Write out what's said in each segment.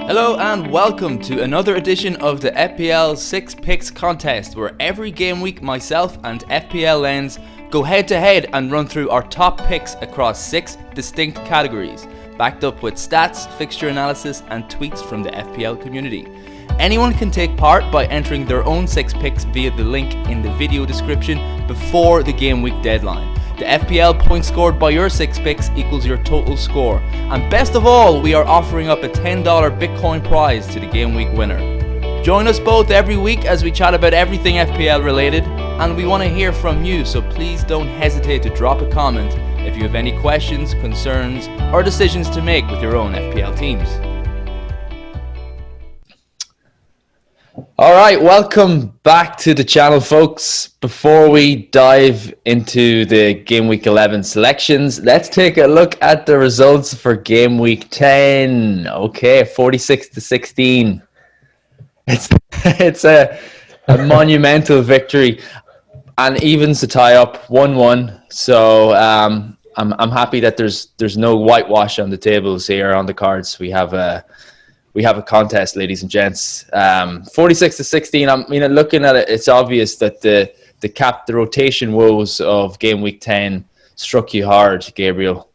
Hello and welcome to another edition of the FPL 6 Picks contest, where every game week myself and FPL Lens go head to head and run through our top picks across 6 distinct categories, backed up with stats, fixture analysis and tweets from the FPL community. Anyone can take part by entering their own 6 picks via the link in the video description before the game week deadline. The FPL points scored by your 6 picks equals your total score. And best of all, we are offering up a $10 Bitcoin prize to the game week winner. Join us both every week as we chat about everything FPL related, and we want to hear from you, so please don't hesitate to drop a comment if you have any questions, concerns, or decisions to make with your own FPL teams. Alright, welcome back to the channel, folks. Before we dive into the Game Week 11 selections, let's take a look at the results for Game Week 10. Okay, 46-16. It's a monumental victory, and evens to tie up 1-1. So I'm happy that there's no whitewash on the tables here on the cards. We have a contest, ladies and gents. 46-16. I mean, looking at it, it's obvious that the rotation woes of Game Week 10 struck you hard, Gabriel.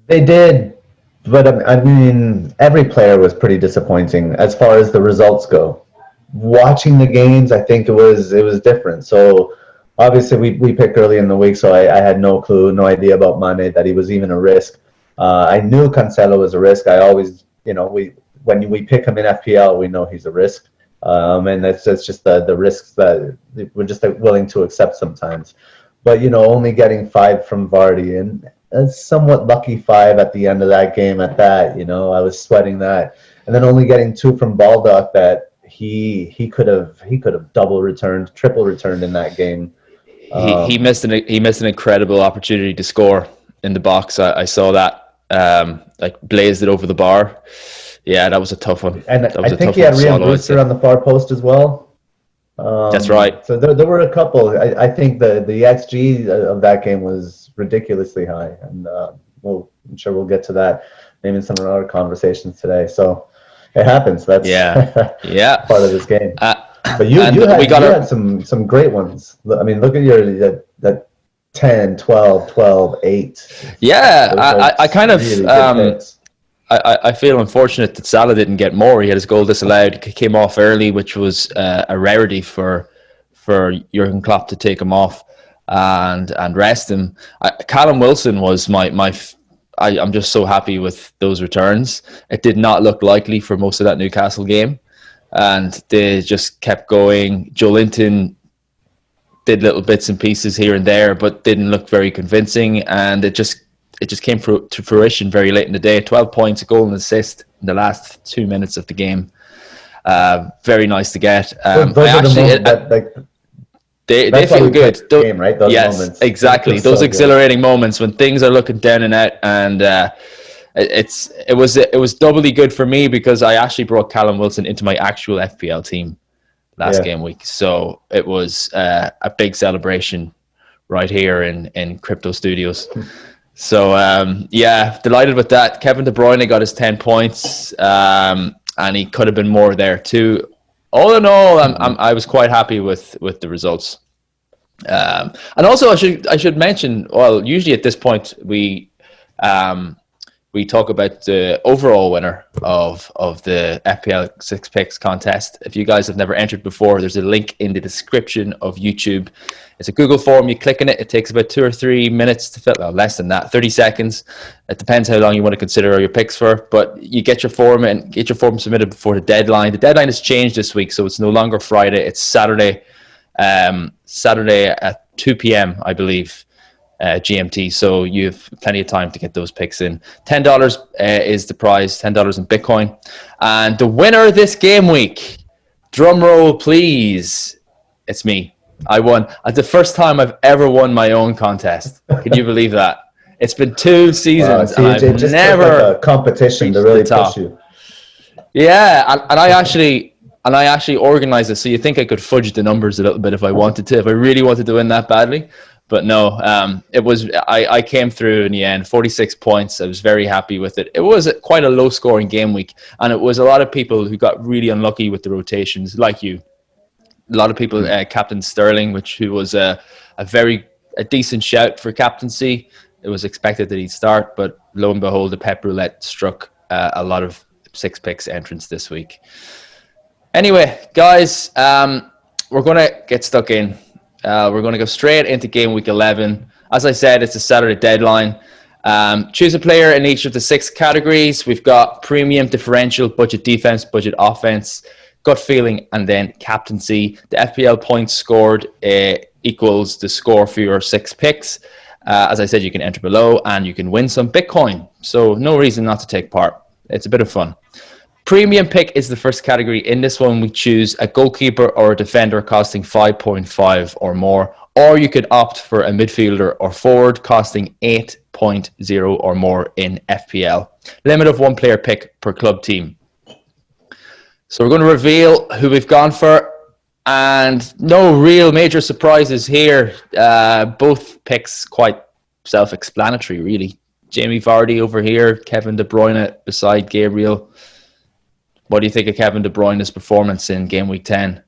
They did, but I mean, every player was pretty disappointing as far as the results go. Watching the games, I think it was different. So obviously, we picked early in the week, so I had no clue, no idea about Mane, that he was even a risk. I knew Cancelo was a risk. I always, when we pick him in FPL, we know he's a risk. And that's just the risks that we're just willing to accept sometimes. But, only getting 5 from Vardy, and a somewhat lucky 5 at the end of that game at that, I was sweating that. And then only getting 2 from Baldock, that he could have double returned, triple returned in that game. He missed an incredible opportunity to score in the box. I saw that. Blazed it over the bar. Yeah, that was a tough one. And I think he had Real Brewster on the far post as well. That's right. So there were a couple. I think the XG of that game was ridiculously high, and I'm sure we'll get to that maybe in some of our conversations today. So it happens. That's part of this game. But you had some great ones. I mean, look at that 10, 12, 12, 8. Yeah, I kind of really I feel unfortunate that Salah didn't get more. He had his goal disallowed, came off early, which was a rarity for Jurgen Klopp to take him off and rest him. Callum Wilson was I'm just so happy with those returns. It did not look likely for most of that Newcastle game, and they just kept going. Joe Linton did little bits and pieces here and there, but didn't look very convincing, and it just came to fruition very late in the day. 12 points, a goal and assist in the last 2 minutes of the game. Very nice to get. They feel good. Game, right? Those moments. Exactly. Those so exhilarating moments when things are looking down and out, and it was doubly good for me because I actually brought Callum Wilson into my actual FPL team last game week. So it was a big celebration right here in Crypto Studios. So delighted with that. Kevin De Bruyne got his 10 points, and he could have been more there too. All in all, I was quite happy with the results. And also I should mention, well, usually at this point we talk about the overall winner of the FPL 6 Picks contest. If you guys have never entered before, there's a link in the description of YouTube. It's a Google form. You click on it. It takes about 2 or 3 minutes to fill. Well, less than that, 30 seconds. It depends how long you want to consider your picks for. But you get your form and get your form submitted before the deadline. The deadline has changed this week, so it's no longer Friday. It's Saturday. Saturday at 2 p.m. I believe. GMT, so you have plenty of time to get those picks in. $10 is the prize, $10 in Bitcoin. And the winner this game week, drum roll please, it's me. I won. It's the first time I've ever won my own contest. Can you believe that? It's been 2 seasons and I've just never like a competition to really push you. Yeah, and I actually organized it, so you think I could fudge the numbers a little bit if I wanted to, if I really wanted to win that badly. But no, I came through in the end, 46 points. I was very happy with it. It was quite a low-scoring game week, and it was a lot of people who got really unlucky with the rotations, like you. A lot of people, Captain Sterling, who was a decent shout for captaincy. It was expected that he'd start, but lo and behold, the Pep Roulette struck a lot of 6 picks entrants this week. Anyway, guys, we're going to get stuck in. We're going to go straight into game week 11. As I said, it's a Saturday deadline. Choose a player in each of the 6 categories. We've got premium, differential, budget defense, budget offense, gut feeling, and then captaincy. The FPL points scored equals the score for your 6 picks. As I said, you can enter below and you can win some Bitcoin. So no reason not to take part. It's a bit of fun. Premium pick is the first category. In this one, we choose a goalkeeper or a defender costing 5.5 or more, or you could opt for a midfielder or forward costing 8.0 or more in FPL. Limit of 1 player pick per club team. So we're going to reveal who we've gone for, and no real major surprises here. Both picks quite self-explanatory, really. Jamie Vardy over here, Kevin De Bruyne beside Gabriel. What do you think of Kevin De Bruyne's performance in game week 10?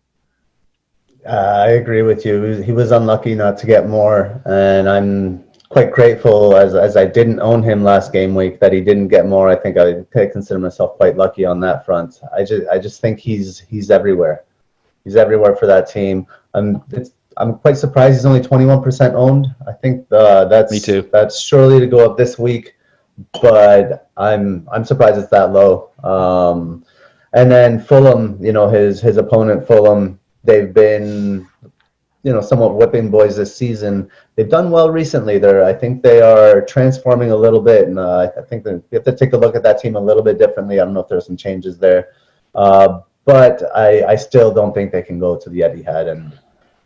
I agree with you. He was unlucky not to get more, and I'm quite grateful as I didn't own him last game week that he didn't get more. I think I consider myself quite lucky on that front. I just think he's everywhere. He's everywhere for that team. I'm quite surprised he's only 21% owned. I think that's me too. That's surely to go up this week, but I'm surprised it's that low. And then Fulham, his opponent Fulham, they've been, somewhat whipping boys this season. They've done well recently. I think they are transforming a little bit, and I think that we have to take a look at that team a little bit differently. I don't know if there's some changes there, but I still don't think they can go to the Etihad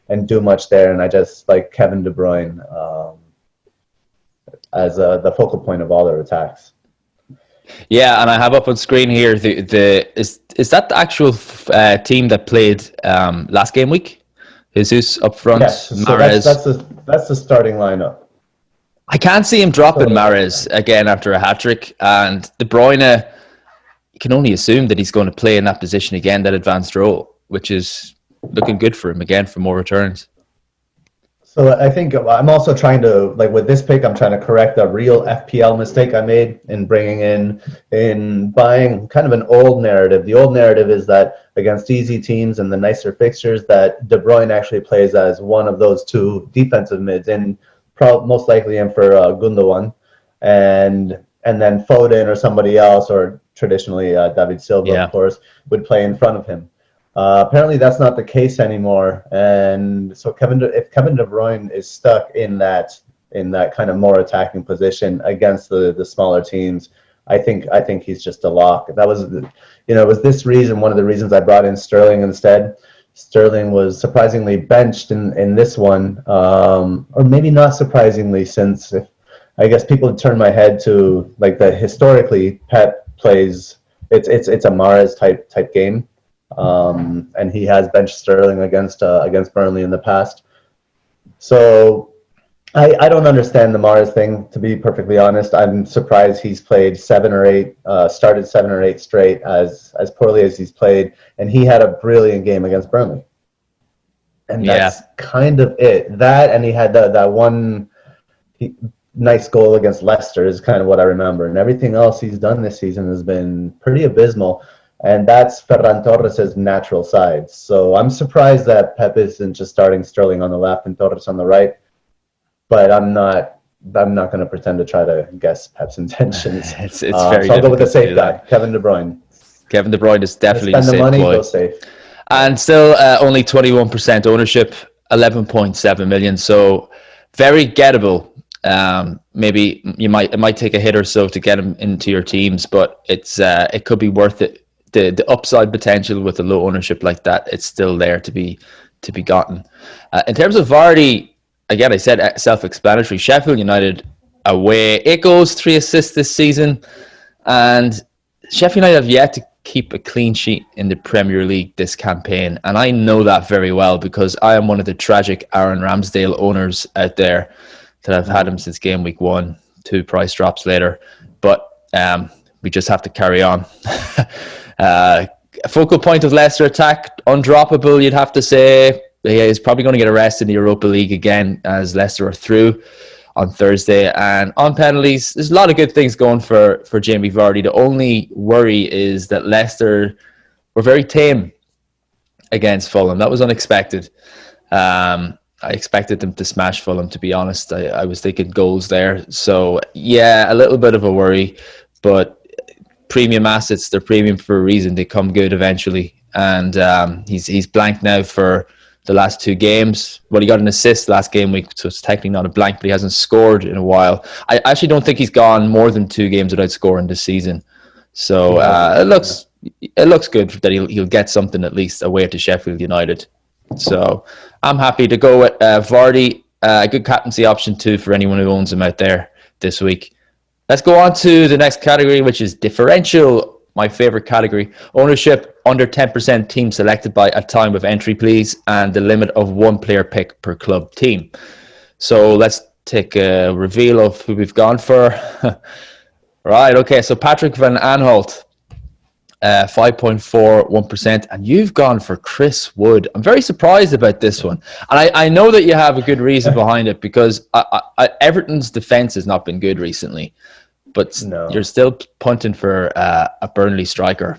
and do much there. And I just like Kevin De Bruyne as the focal point of all their attacks. Yeah, and I have up on screen here is that the actual team that played last game week? Jesus up front, yes, so Mahrez. That's the starting lineup. I can't see him dropping Mahrez again after a hat-trick, and De Bruyne, you can only assume that he's going to play in that position again, that advanced role, which is looking good for him again for more returns. So I think I'm also trying to, with this pick, I'm trying to correct a real FPL mistake I made in buying kind of an old narrative. The old narrative is that against easy teams and the nicer fixtures, that De Bruyne actually plays as one of those 2 defensive mids, and most likely in for Gundogan, and then Foden or somebody else, or traditionally David Silva, of course, would play in front of him. Apparently that's not the case anymore, and so if Kevin De Bruyne is stuck in that kind of more attacking position against the smaller teams, I think he's just a lock. That was it was this reason, one of the reasons I brought in Sterling instead. Sterling was surprisingly benched in this one, or maybe not surprisingly, since I guess people turn my head to the historically Pep plays it's a Mahrez type game. And he has benched Sterling against Burnley in the past. So I don't understand the Mahrez thing, to be perfectly honest. I'm surprised he's played started 7 or 8 straight as poorly as he's played, and he had a brilliant game against Burnley. And that's kind of it. That, and he had that one nice goal against Leicester is kind of what I remember. And everything else he's done this season has been pretty abysmal. And that's Ferran Torres' natural side. So I'm surprised that Pep isn't just starting Sterling on the left and Torres on the right. But I'm not going to pretend to try to guess Pep's intentions. It's very so I'll go with the safe guy, Kevin De Bruyne. Kevin De Bruyne is definitely the safe money, boy. go safe. And still only 21% ownership, 11.7 million. So very gettable. Maybe it might take a hit or so to get him into your teams, but it could be worth it. The upside potential with a low ownership like that, it's still there to be gotten. In terms of Vardy, again, I said self-explanatory. Sheffield United away, it goes 3 assists this season, and Sheffield United have yet to keep a clean sheet in the Premier League this campaign. And I know that very well because I am one of the tragic Aaron Ramsdale owners out there that I've had him since game week 1, 2 price drops later. But we just have to carry on. A focal point of Leicester attack, undroppable, you'd have to say. He's probably going to get a rest in the Europa League again as Leicester are through on Thursday. And on penalties, there's a lot of good things going for Jamie Vardy. The only worry is that Leicester were very tame against Fulham. That was unexpected. I expected them to smash Fulham, to be honest. I was thinking goals there. So, yeah, a little bit of a worry. But premium assets, they're premium for a reason. They come good eventually. And he's blanked now for the last 2 games. Well, he got an assist last game week, so it's technically not a blank, but he hasn't scored in a while. I actually don't think he's gone more than 2 games without scoring this season. So it looks good that he'll get something at least away to Sheffield United. So I'm happy to go with Vardy, a good captaincy option too for anyone who owns him out there this week. Let's go on to the next category, which is differential. My favorite category. Ownership, under 10% team selected by a time of entry, please, and the limit of 1 player pick per club team. So let's take a reveal of who we've gone for. Right, okay, so Patrick Van Aanholt, 5.41%, and you've gone for Chris Wood. I'm very surprised about this one. And I know that you have a good reason behind it because Everton's defense has not been good recently. But you're still punting for a Burnley striker.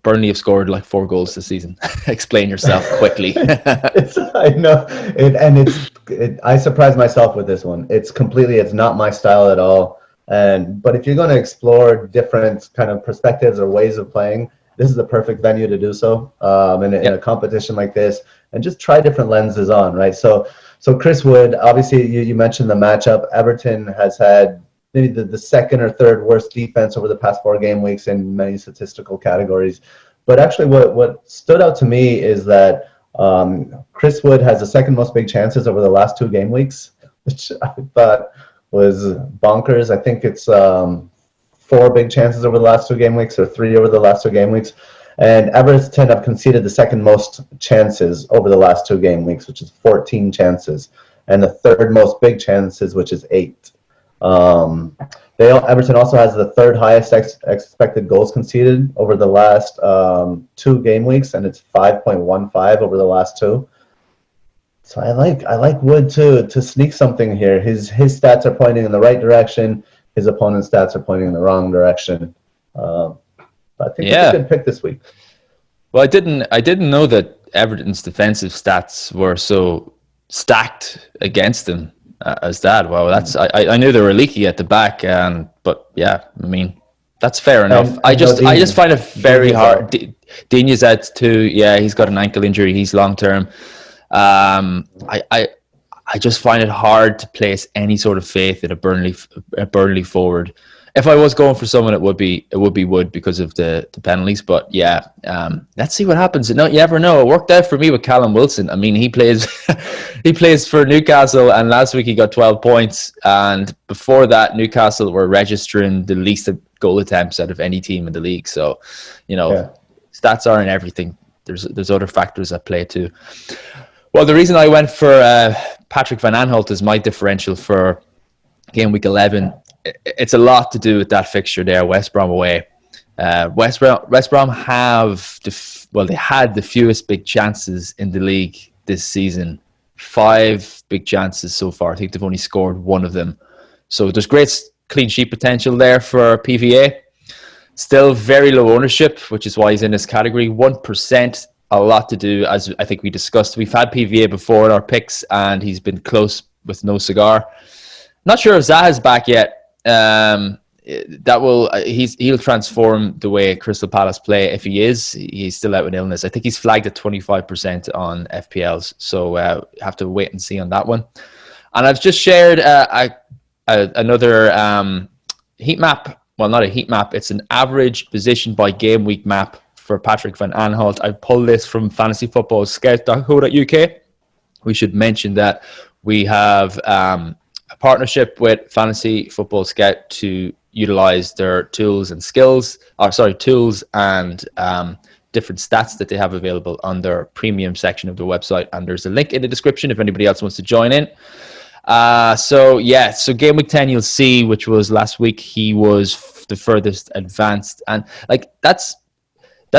Burnley have scored like 4 goals this season. Explain yourself quickly. I know, I surprised myself with this one. It's not my style at all. But if you're going to explore different kind of perspectives or ways of playing, this is the perfect venue to do so. In a competition like this, and just try different lenses on, right? So Chris Wood, obviously, you mentioned the matchup. Everton has had maybe the second or third worst defense over the past 4 game weeks in many statistical categories. But actually what stood out to me is that Chris Wood has the second most big chances over the last 2 game weeks, which I thought was bonkers. I think it's 4 big chances over the last 2 game weeks or 3 over the last 2 game weeks. And Everton have conceded the second most chances over the last 2 game weeks, which is 14 chances. And the third most big chances, which is 8. Everton also has the 3rd highest expected goals conceded over the last 2 game weeks, and it's 5.15 over the last 2. So I like Wood to sneak something here. His stats are pointing in the right direction. His opponent's stats are pointing in the wrong direction. But I think it's a good pick this week. Well, I didn't know that Everton's defensive stats were so stacked against them. As that, well, I knew they were leaky at the back, but yeah, I mean that's fair enough. I just find it very hard. Digne's out too. Yeah, he's got an ankle injury. He's long term. I just find it hard to place any sort of faith in a Burnley forward. If I was going for someone, it would be Wood because of the penalties. But yeah, let's see what happens. No, you never know. It worked out for me with Callum Wilson. I mean, he plays for Newcastle, and last week he got 12 points. And before that, Newcastle were registering the least goal attempts out of any team in the league. So, stats aren't everything. There's other factors at play too. Well, the reason I went for Patrick Van Aanholt as my differential for game week 11. It's a lot to do with that fixture there, West Brom away. West Brom have they had the fewest big chances in the league this season. 5 big chances so far. I think they've only scored 1 of them. So there's great clean sheet potential there for PVA. Still very low ownership, which is why he's in this category. 1%, a lot to do, as I think we discussed. We've had PVA before in our picks, and he's been close with no cigar. Not sure if Zaha's back yet. He'll transform the way Crystal Palace play. If he's still out with illness. I think he's flagged at 25% on FPLs, so have to wait and see on that one. And I've just shared another heat map. Well, not a heat map. It's an average position by game week map for Patrick Van Aanholt. I pulled this from fantasyfootballscout.co.uk. We should mention that we have a partnership with Fantasy Football Scout to utilize their tools and tools and different stats that they have available on their premium section of the website. And there's a link in the description if anybody else wants to join in. So game week 10, you'll see, which was last week, he was the furthest advanced. And like, that's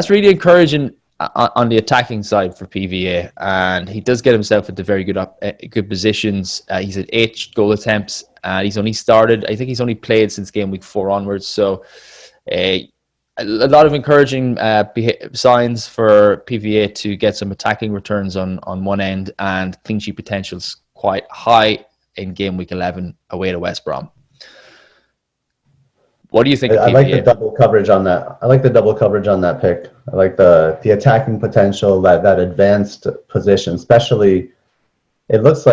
really encouraging on the attacking side for PVA, and he does get himself into very good positions. He's at 8 goal attempts, and he's only played since game week 4 onwards. So a lot of encouraging signs for PVA to get some attacking returns on one end, and clean sheet potential's quite high in game week 11 away to West Brom. What do you think of PVA? I like the double coverage on that. I like the double coverage on that pick. I like the attacking potential, that advanced position, especially. It looks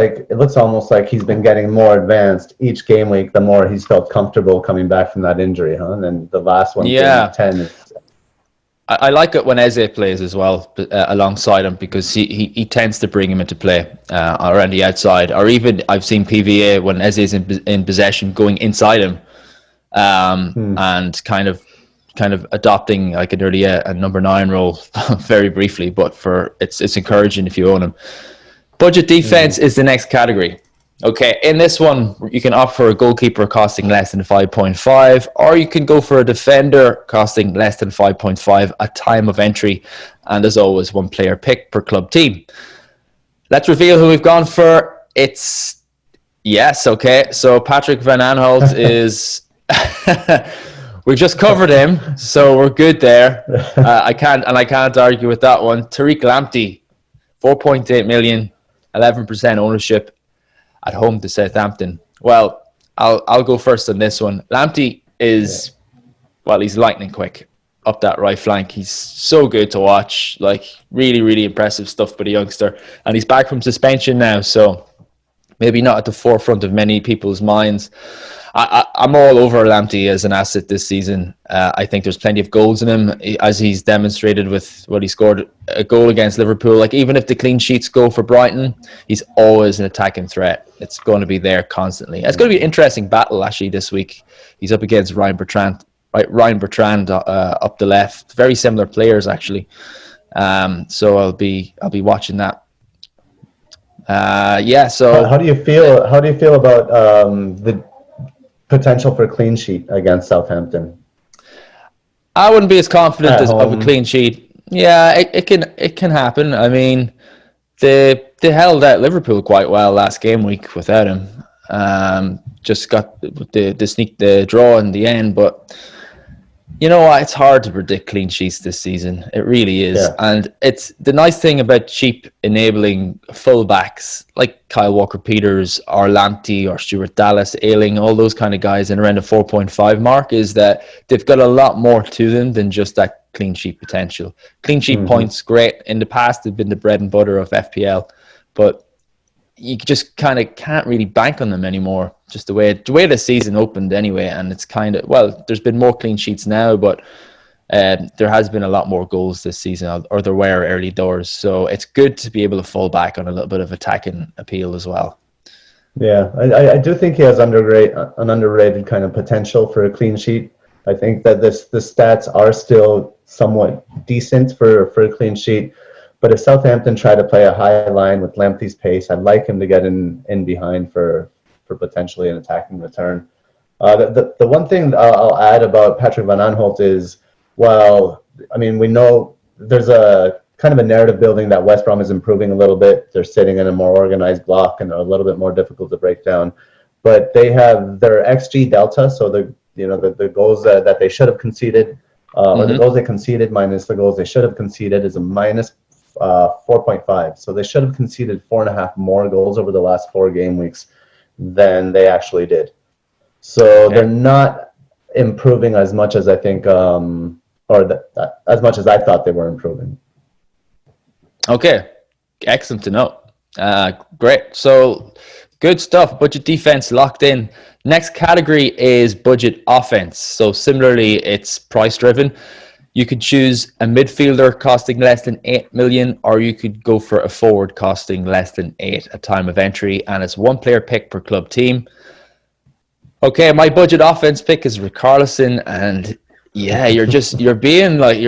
almost like he's been getting more advanced each game week the more he's felt comfortable coming back from that injury, huh? And then the last one, game 10 is... I like it when Eze plays as well alongside him, because he tends to bring him into play around the outside, or even I've seen PVA when Eze is in possession going inside him. And kind of adopting like a number 9 role very briefly, but it's encouraging if you own him. Budget defense is the next category. Okay, in this one you can opt for a goalkeeper costing less than 5.5, or you can go for a defender costing less than 5.5 at time of entry, and there's always 1 player pick per club team. Let's reveal who we've gone for. So Patrick Van Aanholt is we just covered him, so we're good there. I can't argue with that one. Tarik Lamptey, 4.8 million, 11% ownership at home to Southampton. Well, I'll go first on this one. Lamptey is he's lightning quick up that right flank. He's so good to watch, like really, really impressive stuff by the youngster, and he's back from suspension now, so maybe not at the forefront of many people's minds. I'm all over Lamptey as an asset this season. I think there's plenty of goals in him, as he's demonstrated with what he scored a goal against Liverpool. Like, even if the clean sheets go for Brighton, he's always an attacking threat. It's going to be there constantly. It's going to be an interesting battle actually this week. He's up against Ryan Bertrand up the left. Very similar players actually. So I'll be watching that. So how do you feel about the potential for clean sheet against Southampton? I wouldn't be as confident of a clean sheet. Yeah, it can happen. I mean, they held out Liverpool quite well last game week without him. Just got the draw in the end, but you know what? It's hard to predict clean sheets this season. It really is. Yeah. And it's the nice thing about cheap enabling fullbacks like Kyle Walker-Peters or Lamptey or Stuart Dallas, Ayling, all those kind of guys in around the 4.5 mark, is that they've got a lot more to them than just that clean sheet potential. Clean sheet points, great. In the past, they've been the bread and butter of FPL, but you just kind of can't really bank on them anymore, just the way the season opened anyway. And it's kind of, there's been more clean sheets now, but there has been a lot more goals this season, or there were early doors. So it's good to be able to fall back on a little bit of attacking appeal as well. Yeah, I do think he has an underrated kind of potential for a clean sheet. I think that the stats are still somewhat decent for a clean sheet. But if Southampton try to play a high line with Lamptey's pace, I'd like him to get in behind for potentially an attacking return. The one thing I'll add about Patrick Van Aanholt is, we know there's a kind of a narrative building that West Brom is improving a little bit. They're sitting in a more organized block and are a little bit more difficult to break down. But they have their XG delta, so the goals that they should have conceded, or the goals they conceded minus the goals they should have conceded, is a minus 4.5. So they should have conceded 4.5 more goals over the last 4 game weeks than they actually did. So they're not improving as much as I think, as much as I thought they were improving. Okay, excellent to know. Great. So good stuff. Budget defense locked in. Next category is budget offense. So similarly, it's price driven. You could choose a midfielder costing less than 8 million, or you could go for a forward costing less than 8 at time of entry, and it's 1 player pick per club team. Okay, my budget offense pick is Richarlison, and yeah, you're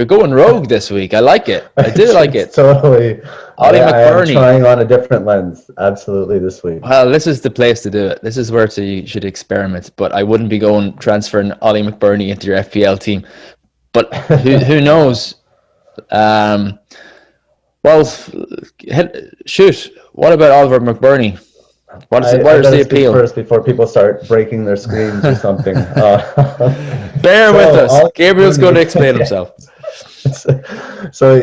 going rogue this week. I like it. I do like It's it. totally. Ollie I am McBurney. trying on a different lens. Absolutely this week. Well, this is the place to do it. This is where you should experiment. But I wouldn't be going transferring Ollie McBurney into your FPL team. But who knows? Well, shoot. What about Oliver McBurney? What is the appeal? First, before people start breaking their screens or something. Bear with us. Gabriel's going to explain himself. So,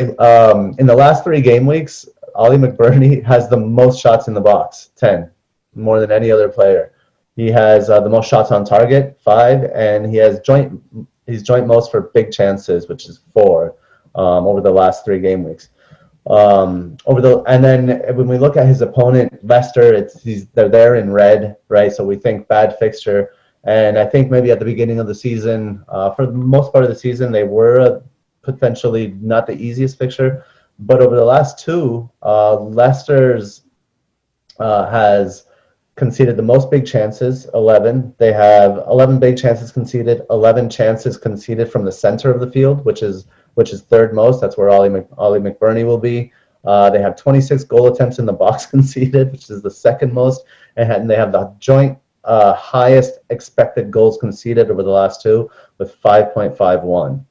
in the last 3 game weeks, Ollie McBurney has the most shots in the box, 10, more than any other player. He has the most shots on target, 5, and he has joint most for big chances, which is 4, over the last 3 game weeks. And then when we look at his opponent, Leicester, they're there in red, right? So we think bad fixture, and I think maybe at the beginning of the season, for the most part of the season, they were potentially not the easiest fixture, but over the last 2, Leicester's has conceded the most big chances, 11. They have 11 big chances conceded, 11 chances conceded from the center of the field, which is third most. That's where Ollie McBurney will be. They have 26 goal attempts in the box conceded, which is the second most, and they have the joint highest expected goals conceded over the last 2 with 5.51.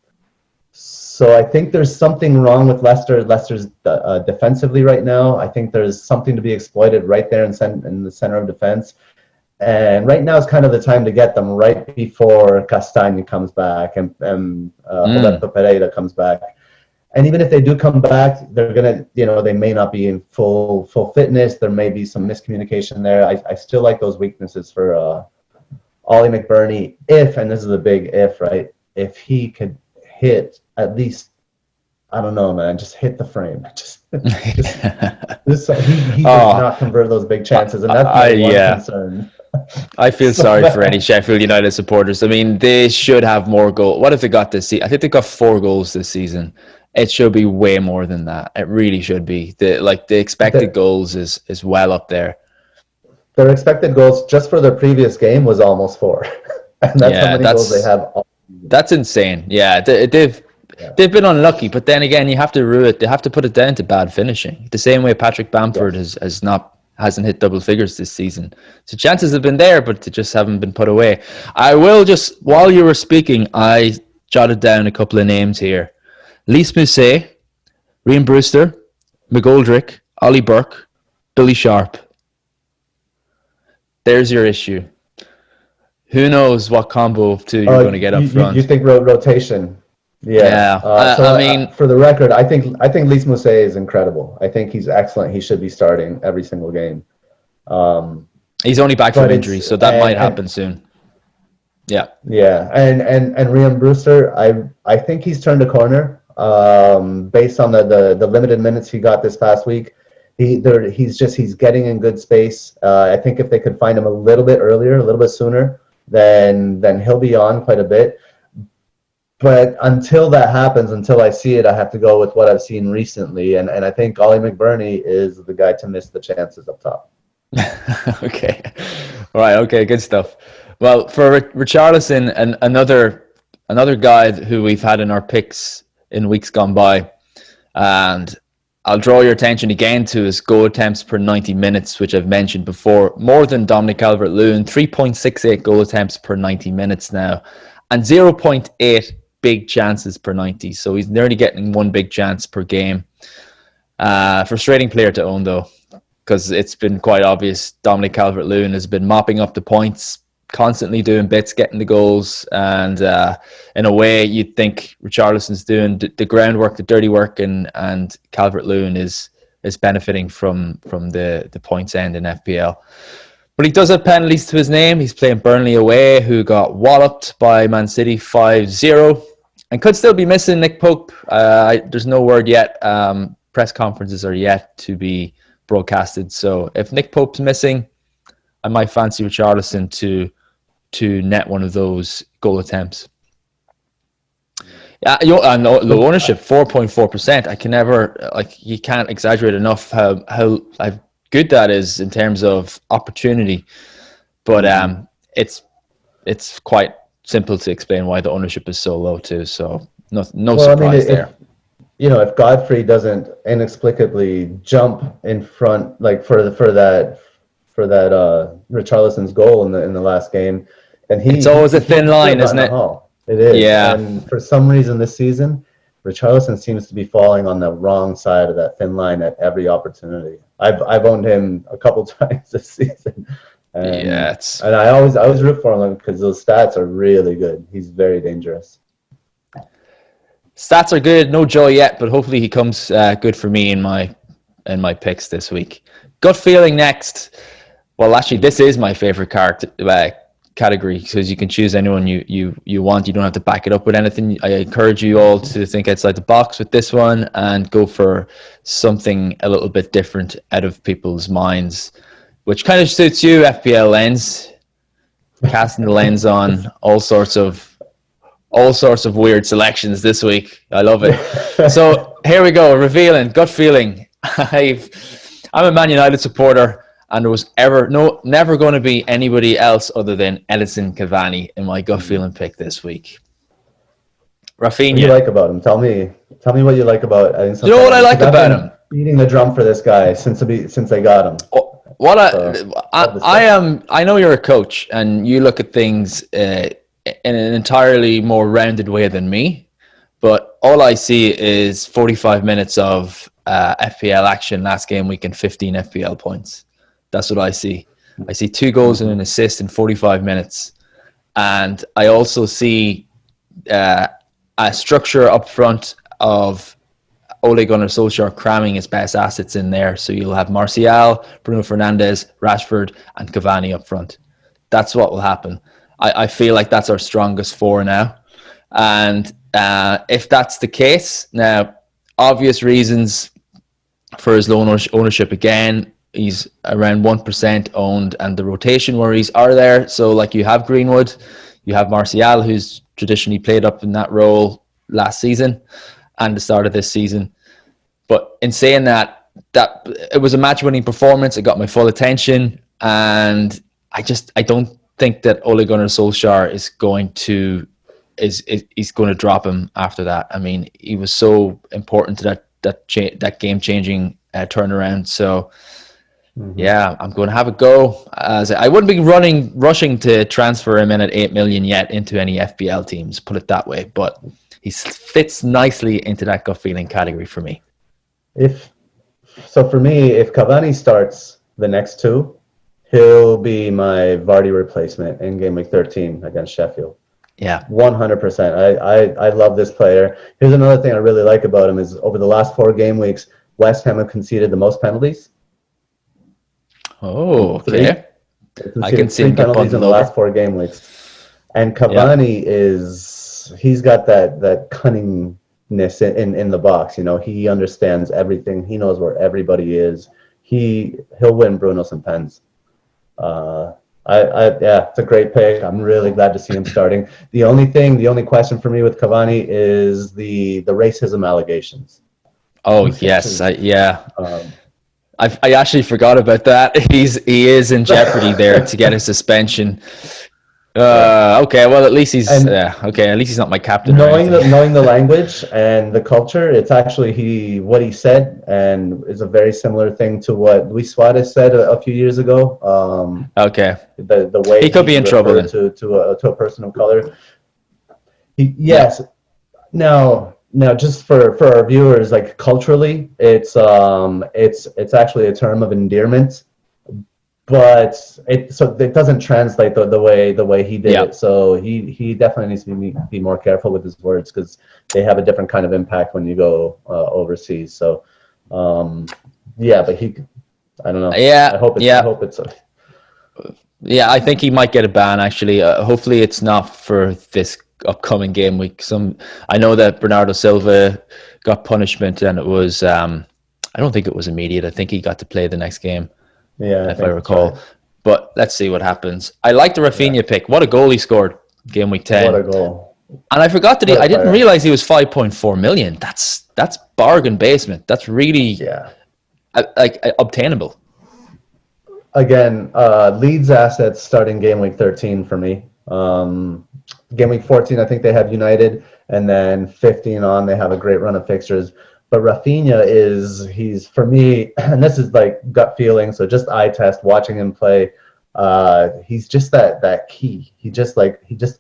So I think there's something wrong with Leicester. Leicester's defensively right now. I think there's something to be exploited right there in the center of defense. And right now is kind of the time to get them, right before Castagne comes back and Roberto Pereira comes back. And even if they do come back, they're gonna, they may not be in full fitness. There may be some miscommunication there. I still like those weaknesses for Ollie McBurney and this is a big if, right? If he could hit at least, I don't know, man, just hit the frame. He does not convert those big chances, and that's my one concern. I feel sorry for any Sheffield United supporters. I mean, they should have more goals. What have they got this season? I think they got 4 goals this season. It should be way more than that. It really should be. The expected goals is well up there. Their expected goals just for their previous game was almost 4. And that's how many goals they have. That's insane. Yeah, they've been unlucky, but then again, you have to rue it. They have to put it down to bad finishing. The same way Patrick Bamford hasn't hit double figures this season. So chances have been there, but they just haven't been put away. I will just, while you were speaking, I jotted down a couple of names here. Lys Mousset, Ryan Brewster, McGoldrick, Ollie Burke, Billy Sharp. There's your issue. Who knows what combo of 2 you're going to get up front. You think rotation? Yeah. I mean, for the record, I think Lys Mousset is incredible. I think he's excellent. He should be starting every single game. He's only back from injury, so that might happen soon. Yeah. Yeah, and Ryan Brewster, I think he's turned a corner. Based on the limited minutes he got this past week, he's getting in good space. I think if they could find him a little bit earlier, a little bit sooner, then he'll be on quite a bit. But until that happens, until I see it, I have to go with what I've seen recently. And I think Ollie McBurney is the guy to miss the chances up top. Okay. All right. Okay. Good stuff. Well, for Richarlison, and another guy who we've had in our picks in weeks gone by, and I'll draw your attention again to his goal attempts per 90 minutes, which I've mentioned before. More than Dominic Calvert-Lewin, 3.68 goal attempts per 90 minutes now, and 0.8 big chances per 90. So he's nearly getting 1 big chance per game. Frustrating player to own, though, because it's been quite obvious Dominic Calvert-Lewin has been mopping up the points, constantly doing bits, getting the goals, and in a way you'd think Richarlison's doing the groundwork, the dirty work, and Calvert-Lewin is benefiting from the points end in FPL. But he does have penalties to his name. He's playing Burnley away, who got walloped by Man City 5-0, and could still be missing Nick Pope. There's no word yet. Press conferences are yet to be broadcasted. So if Nick Pope's missing, I might fancy Richarlison to net one of those goal attempts. Yeah, and low ownership, 4.4%. I can never, you can't exaggerate enough how good that is in terms of opportunity. But it's it's quite simple to explain why the ownership is so low too. So no surprise there. If Godfrey doesn't inexplicably jump in front, like for that Richarlison's goal in the last game, and it's always a thin line, isn't it? It is. Yeah. And for some reason this season, Richarlison seems to be falling on the wrong side of that thin line at every opportunity. I've owned him a couple times this season. And I always root for him because those stats are really good. He's very dangerous. Stats are good, no joy yet, but hopefully he comes good for me in my picks this week. Gut feeling next. Well, actually, this is my favorite category because you can choose anyone you want. You don't have to back it up with anything. I encourage you all to think outside the box with this one and go for something a little bit different out of people's minds, which kind of suits you, FPL Lens. Casting the lens on all sorts of weird selections this week. I love it. So here we go. Revealing gut feeling. I'm a Man United supporter, and there was never going to be anybody else other than Edinson Cavani in my gut feeling pick this week. Raphinha. What do you like about him? Tell me what you like about Edinson. You know what I like about him? Beating the drum for this guy since I got him. I know you're a coach and you look at things in an entirely more rounded way than me, but all I see is 45 minutes of FPL action last game week and 15 FPL points. That's what I see. I see 2 goals and an assist in 45 minutes. And I also see a structure up front of Ole Gunnar Solskjaer cramming his best assets in there. So you'll have Martial, Bruno Fernandes, Rashford, and Cavani up front. That's what will happen. I feel like that's our strongest 4 now. And if that's the case, now, obvious reasons for his low ownership again, he's around 1% owned and the rotation worries are there. So like you have Greenwood, you have Martial, who's traditionally played up in that role last season and the start of this season. But in saying that it was a match-winning performance. It got my full attention, and I don't think that Ole Gunnar Solskjaer is going to drop him after that. I mean, he was so important to that game-changing turnaround. So, yeah, I'm going to have a go. I wouldn't be rushing to transfer him in at 8 million yet into any FPL teams, put it that way. But he fits nicely into that gut feeling category for me. For me, if Cavani starts the next 2, he'll be my Vardy replacement in game week 13 against Sheffield. Yeah, 100%. I love this player. Here's another thing I really like about him is over the last 4 game weeks, West Ham have conceded the most penalties. Oh, okay. I can see 3 penalties in the last 4 game weeks. And Cavani he's got that cunningness in the box. You know, he understands everything. He knows where everybody is. He'll win Bruno some pens. It's a great pick. I'm really glad to see him starting. The only question for me with Cavani is the racism allegations. Oh yes, I actually forgot about that. He is in jeopardy there to get a suspension. Okay, well at least he's at least he's not my captain. Knowing the language and the culture, it's actually what he said, and is a very similar thing to what Luis Suarez said a few years ago. Okay, the way he could be in trouble then. to a person of color. Yes. Now, just for our viewers, like culturally, it's actually a term of endearment. But it doesn't translate the way he did it. So he definitely needs to be more careful with his words because they have a different kind of impact when you go overseas. So but I don't know. I hope it's. I think he might get a ban actually. Hopefully it's not for this upcoming game week. I know that Bernardo Silva got punishment and it was I don't think it was immediate. I think he got to play the next game. Yeah, if I recall. Right. But let's see what happens. I like the Raphinha pick. What a goal he scored game week 10. What a goal. And I forgot that I didn't realize he was 5.4 million. That's bargain basement. That's really obtainable. Again, Leeds assets starting game week 13 for me. Game week 14, I think they have United, and then 15 on, they have a great run of fixtures. But Raphinha he's for me, and this is like gut feeling, so just eye test, watching him play. He's just that key. He just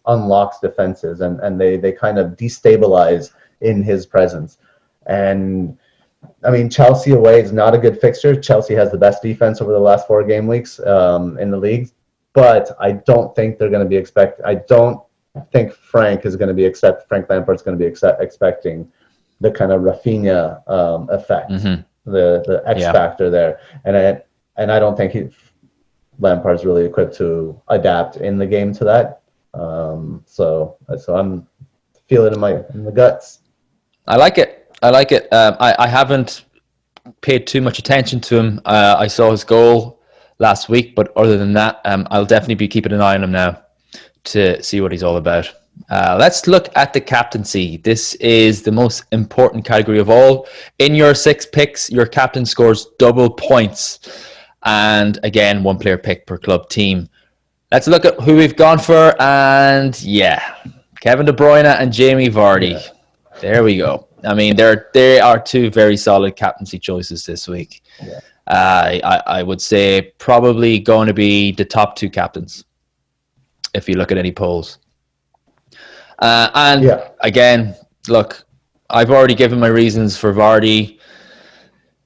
unlocks defenses, and they kind of destabilize in his presence. And I mean, Chelsea away is not a good fixture. Chelsea has the best defense over the last 4 game weeks in the league, but I don't think they're going to be I don't think Frank Lampard's going to be expecting the kind of Raphinha effect, the X factor there, and I don't think Lampard's really equipped to adapt in the game to that. So I'm feeling it in the guts. I like it. I haven't paid too much attention to him. I saw his goal last week, but other than that, I'll definitely be keeping an eye on him now to see what he's all about. Let's look at the captaincy. This is the most important category of all. In your 6 picks, your captain scores double points. And again, 1 player pick per club team. Let's look at who we've gone for. And Kevin De Bruyne and Jamie Vardy. Yeah. There we go. I mean, they are 2 very solid captaincy choices this week. Yeah. I would say probably going to be the top 2 captains if you look at any polls. Again, look, I've already given my reasons for Vardy.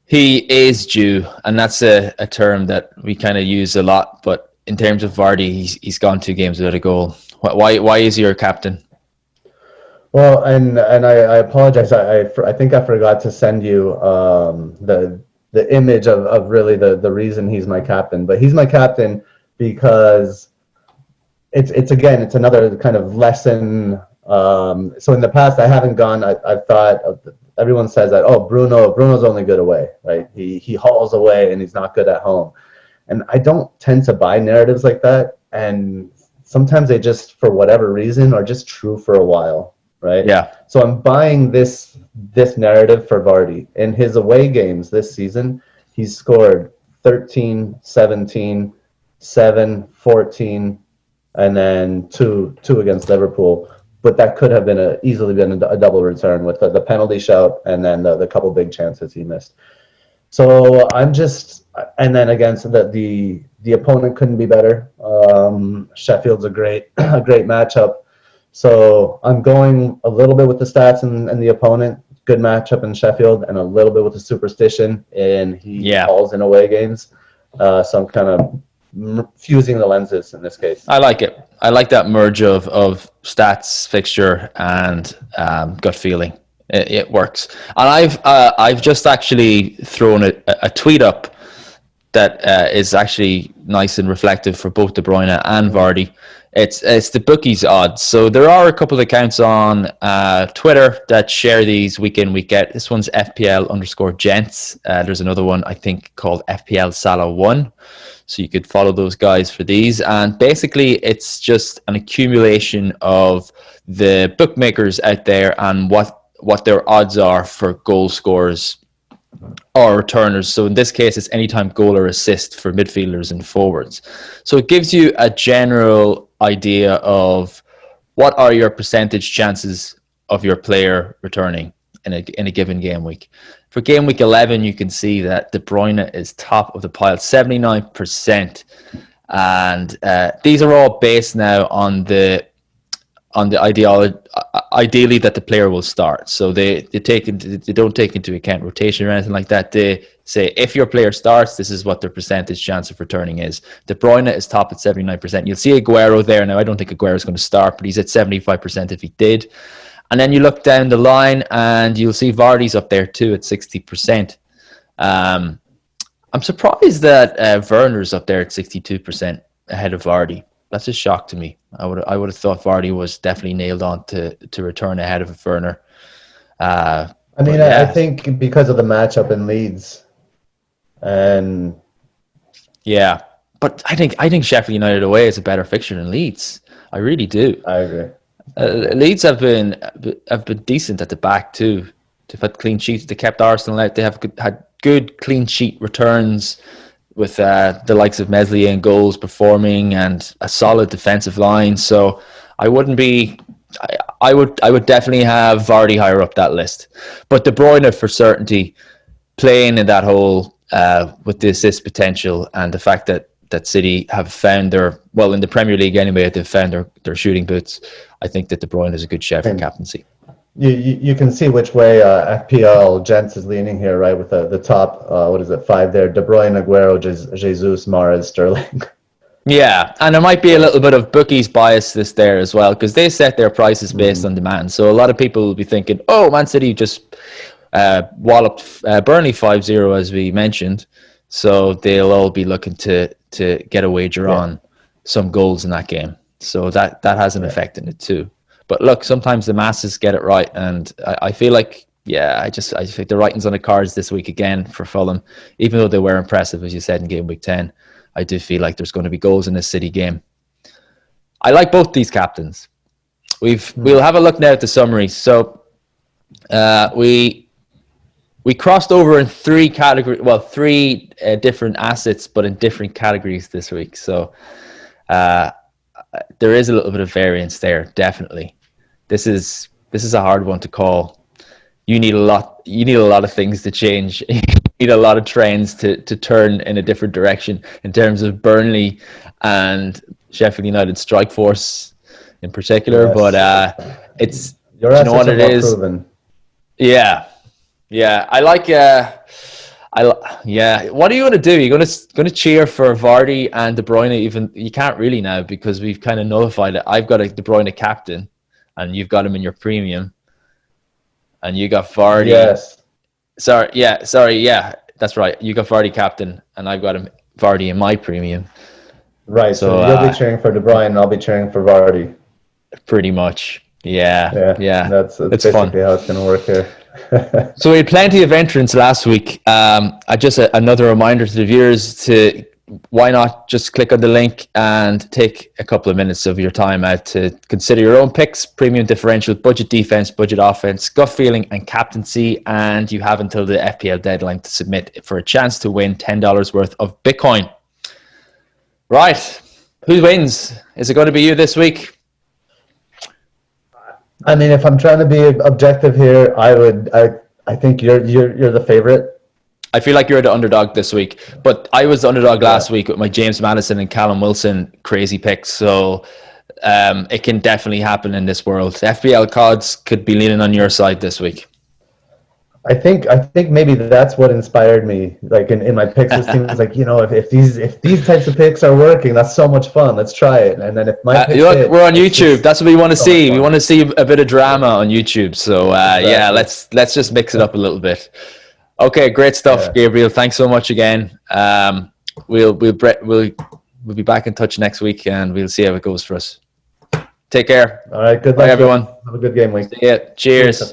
He is due, and that's a term that we kind of use a lot. But in terms of Vardy, he's gone 2 games without a goal. Why is he your captain? Well, and I apologize. I think I forgot to send you the image of really the reason he's my captain. But he's my captain because it's another kind of lesson. So in the past, I haven't gone. I've thought everyone says that Bruno's only good away, right? He hauls away and he's not good at home, and I don't tend to buy narratives like that. And sometimes they just, for whatever reason, are just true for a while. Right. Yeah. So I'm buying this narrative for Vardy. In his away games this season, he's scored 13, 17, 7, 14, and then two against Liverpool. But that could have been easily been a double return with the penalty shout and then the couple big chances he missed. So I'm just, and then against the opponent couldn't be better. Sheffield's a great matchup. So I'm going a little bit with the stats and the opponent. Good matchup in Sheffield, and a little bit with the superstition, and he falls in away games. So I'm kind of fusing the lenses in this case. I like it. I like that merge of stats, fixture, and gut feeling. It works. And I've just actually thrown a tweet up that is actually nice and reflective for both De Bruyne and Vardy. It's the Bookies odds. So there are a couple of accounts on Twitter that share these week in, week out. This one's FPL_gents. There's another one, I think, called FPL Salah 1. So you could follow those guys for these. And basically, it's just an accumulation of the bookmakers out there and what their odds are for goal scorers or returners. So in this case, it's anytime goal or assist for midfielders and forwards. So it gives you a general idea of what are your percentage chances of your player returning in a given game week. For game week 11, you can see that De Bruyne is top of the pile, 79%. And these are all based now on the ideally that the player will start. So they don't take into account rotation or anything like that. They say if your player starts, this is what their percentage chance of returning is. De Bruyne is top at 79%. You'll see Aguero there. Now, I don't think Aguero is going to start, but he's at 75% if he did. And then you look down the line and you'll see Vardy's up there too at 60%. I'm surprised that Werner's up there at 62% ahead of Vardy. That's a shock to me. I would have thought Vardy was definitely nailed on to return ahead of Werner. I think because of the matchup in Leeds, and but I think Sheffield United away is a better fixture than Leeds. I really do. I agree. Leeds have been decent at the back too. They've had clean sheets. They kept Arsenal out. They have had good clean sheet returns. with the likes of Meslier and goals performing and a solid defensive line. So I wouldn't be. I would definitely have Vardy higher up that list, but De Bruyne for certainty, playing in that hole with the assist potential and the fact that City have found in the Premier League anyway, they've found their shooting boots. I think that De Bruyne is a good shout for captaincy. You can see which way FPL Gents is leaning here, right? With the top, 5 there: De Bruyne, Aguero, Jesus, Mahrez, Sterling. Yeah, and there might be a little bit of bookies bias there as well, because they set their prices based on demand. So a lot of people will be thinking, oh, Man City just walloped Burnley 5-0, as we mentioned. So they'll all be looking to get a wager on some goals in that game. So that has an effect in it too. But look, sometimes the masses get it right, and I feel like, I think the writing's on the cards this week again for Fulham. Even though they were impressive, as you said, in game week 10, I do feel like there's going to be goals in this City game. I like both these captains. We'll have a look now at the summary. So we crossed over in three different assets, but in different categories this week. So there is a little bit of variance there, definitely. This is a hard one to call. You need a lot of things to change. You need a lot of trends to turn in a different direction in terms of Burnley and Sheffield United strike force in particular. Yes. But it's, you know what it is. Proven. Yeah. I like. What are you going to do? You're going to cheer for Vardy and De Bruyne. Even you can't really now because we've kind of nullified it. I've got a De Bruyne captain, and you've got him in your premium, and you got Vardy. Yes. Sorry. Yeah, that's right. You got Vardy captain, and I've got Vardy in my premium. Right. So you'll be cheering for De Bruyne, and I'll be cheering for Vardy. Pretty much. Yeah. That's basically fun. How it's going to work here. So we had plenty of entrants last week. Just another reminder to the viewers to why not just click on the link and take a couple of minutes of your time out to consider your own picks: premium, differential, budget defense, budget offense, gut feeling, and captaincy. And you have until the FPL deadline to submit for a chance to win $10 worth of Bitcoin. Right, who wins? Is it going to be you this week? I mean, if I'm trying to be objective here, I think you're the favorite. I feel like you're the underdog this week, but I was the underdog last week with my James Maddison and Callum Wilson crazy picks. So it can definitely happen in this world. FPL cards could be leaning on your side this week. I think maybe that's what inspired me. Like in my picks, it seems like, if these types of picks are working, that's so much fun. Let's try it. And then if my picks we're on YouTube. That's what we want to see. We want to see a bit of drama on YouTube. So exactly. Let's just mix it up a little bit. Okay, great stuff, Gabriel. Thanks so much again. We'll be back in touch next week, and we'll see how it goes for us. Take care. All right, good luck. Bye, everyone. Have a good game week. See ya. Cheers.